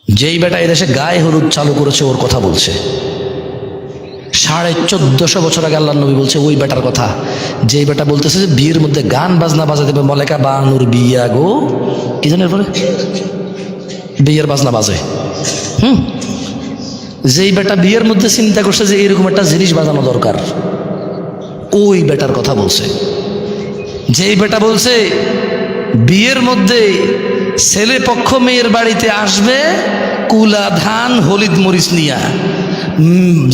যেই বেটা এদেশে গায়ে হলুদ চালু করেছে ওর কথা বলছে। 1450 বছর আগে আল্লাহ নবী বলছে ওই বেটার কথা, যেই বেটা বলতেছে যে বিয়ের মধ্যে গান বাজনা বাজা দেবে, মলেকা বানুর বিয়া গো, কি জানেন এরপরে বিয়ের বাজনা বাজে। যেই বেটা বিয়ের মধ্যে চিন্তা করছে যে এরকম একটা জিনিস বাজানো দরকার, ওই বেটার কথা বলছে। যেই বেটা বলছে বিয়ের মধ্যে ছেলে পক্ষ মেয়ের বাড়িতে আসবে কুলা ধান হলিদ মরিচ নিয়া,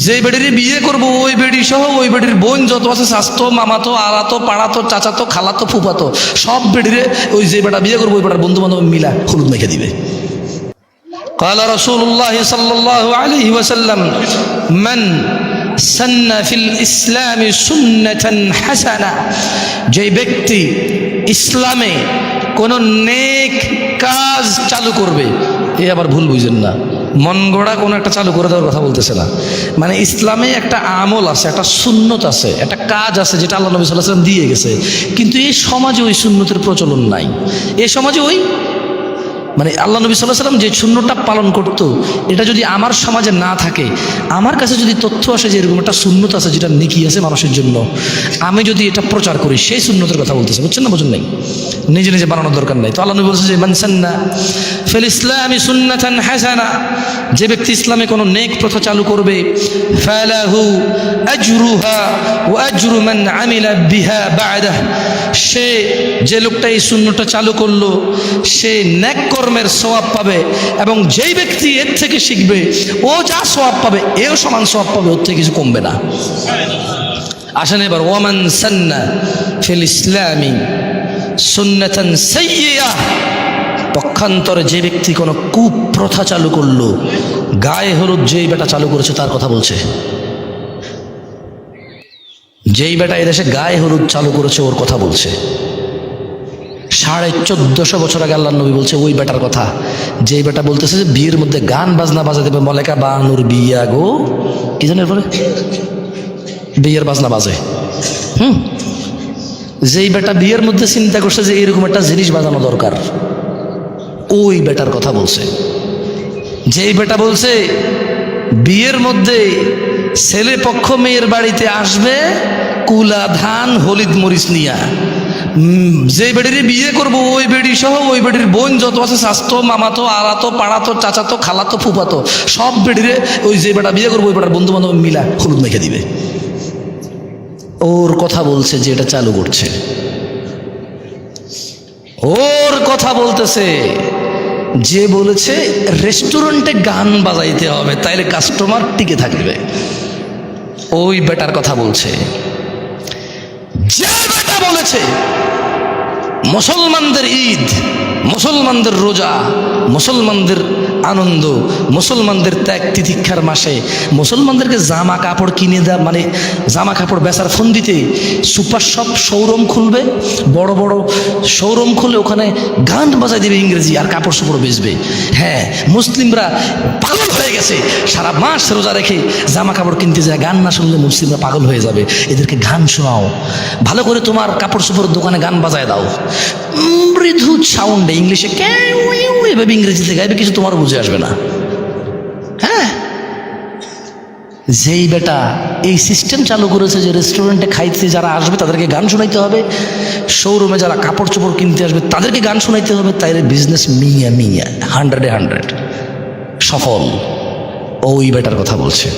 যে বেড়ির বিয়ে করবো ওই বেড়ি সহ ওই বেড়ির বোন যত আছে স্বাস্থ্য মামাতো আলাতো পাড়াতো চাচাতো খালাতো ফুফাতো সব বেড়িরে ওই যে বেটা বিয়ে করবো ওই বেটার বন্ধু বান্ধব মিলা হলুদ মেখে দিবে। قال رسول الله صلى الله عليه وسلم من سن في الإسلام سنة حسنة, যে ব্যক্তি ইসলামে কোন নেক কাজ চালু করবে, এ আবার ভুল বুঝেন না, মন গড়া কোনো একটা চালু করে দেওয়ার কথা বলতেছে না। মানে ইসলামে একটা আমল আছে, একটা সুন্নত আছে, একটা কাজ আছে যেটা আল্লাহ নবী সাল্লাল্লাহু আলাইহি ওয়াসাল্লাম দিয়ে গেছে, কিন্তু এই সমাজে ওই সুন্নতের প্রচলন নাই। এই সমাজে ওই মানে আল্লাহ নবী সাল্লাল্লাহু আলাইহি ওয়াসাল্লাম যে সুন্নতটা পালন করত, এটা যদি আমার সমাজে না থাকে, আমার কাছে যদি তথ্য আসে যে এরকম একটা সুন্নত আছে যেটা নেকি আছে মানুষের জন্য, আমি যদি এটা প্রচার করি, সেই সুন্নতের কথা বলতেছে, বুঝছেন না? বুঝুন নাই, নিজে নিজে বানানোর দরকার নাই। তো আল্লাহ নবী বলছে যে মান সান্না ফিল ইসলামি সুন্নাতান হাসানা, যে ব্যক্তি ইসলামে কোনো নেক প্রথা চালু করবে, ফালাহু আজরুহা ওয়া আজরু মান আমিলা বিহা বা'দাহ, সে যে লোকটা এই সুন্নতটা চালু করলো সে নেক কর্মের সওয়াব পাবে, এবং যেই ব্যক্তি এর থেকে শিখবে ও যা সওয়াব পাবে এও সমান সওয়াব পাবে, ওর থেকে কিছু কমবে না। আসেন এবার ওয়ামান সান্না ফিল ইসলামি সুন্নাতান সাইয়্যিআহ, পক্ষান্তরে যে ব্যক্তি কোনো কুপ্রথা চালু করলো, গায়ে হলুদ যেই বেটা চালু করেছে তার কথা বলছে। যেই বেটা এদেশে গায়ে হলুদ চালু করেছে ওর কথা বলছে। 1450 বছর আগে আল্লাহ নবী বলছে ওই বেটার কথা, যেই বেটা বলতেছে যে বিয়ের মধ্যে গান বাজনা বাজা দেবে, মলেকা বানুর বিয়া গো, কি জানেন এরপরে বিয়ের বাজনা বাজে। যেই বেটা বিয়ের মধ্যে চিন্তা করছে যে এরকম একটা জিনিস বাজানো দরকার, ওই বেটার কথা বলছে। যেই বেটা বলছে বিয়ের মধ্যে ছেলে পক্ষ মেয়ের বাড়িতে আসবে কুলা ধান হলিদ মরিচ নিয়া, যে বেড়ির বিয়ে করবো ওই বেড়ি সহ ওই বেড়ির বোন যত আছে স্বাস্থ্য মামাতো আলাতো পাড়াতো চাচাতো খালাতো ফুফাতো সব বেড়িরে ওই যে বেটা বিয়ে করবো ওই বেটার বন্ধু বান্ধব মিলা হলুদ মেখে দিবে। ওর কথা বলছে যে এটা চালু করছে, ওর কথা বলতেছে যে বলেছে রেস্টুরেন্টে গান বাজাইতে হবে তাইলে কাস্টমার টিকে থাকবে, ওই বেটার কথা বলছে। যে বেটা বলেছে মুসলমানদের ঈদ, মুসলমানদের রোজা, মুসলমানদের আনন্দ, মুসলমানদের ত্যাগ তিতিক্ষার মাসে মুসলমানদেরকে জামা কাপড় কিনে দেওয়া, মানে জামা কাপড় বেচার ফন্দিতে সুপার শপ শোরুম খুলবে, বড় বড় শোরুম খুলে ওখানে গান বাজাই দেবে ইংরেজি আর কাপড় চোপড় বেচবে। হ্যাঁ, মুসলিমরা পাগল হয়ে গেছে, সারা মাস রোজা রেখে জামা কাপড় কিনতে যায়, গান না শুনলে মুসলিমরা পাগল হয়ে যাবে, এদেরকে গান শোনাও, ভালো করে তোমার কাপড় চোপড়ের দোকানে গান বাজায় দাও, মৃদু সাউন্ডে ইংলিশে এভাবে ইংরেজিতে গাইবে, কিছু তোমার বুঝে আসবে না। হ্যাঁ, যেই বেটা এই সিস্টেম চালু করেছে যে রেস্টুরেন্টে খাইতে যারা আসবে তাদেরকে গান শোনাইতে হবে, শোরুমে যারা কাপড় চোপড় কিনতে আসবে তাদেরকে গান শোনাইতে হবে, তাইলে বিজনেস মিয়া 100-এ 100 সফল। ওই বেটার কথা বলছে।